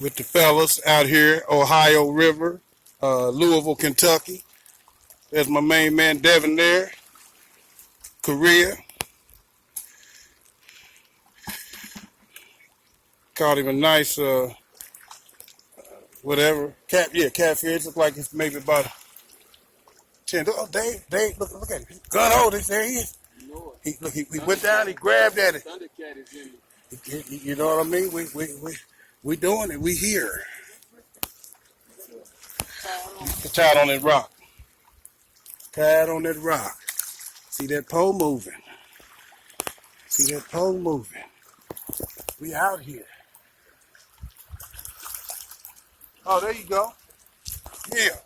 with the fellas out here, Ohio River, Louisville, Kentucky. There's my main man Devin there, Korea. Caught him a nice, whatever, catfish. Look like it's maybe about 10. Oh, Dave, look at him. Gun holders, there he is. He went down, he grabbed at it. You know what I mean? We doing it. We here. Tied on that rock. Tied on that rock. See that pole moving. See that pole moving. We out here. Oh, there you go. Yeah.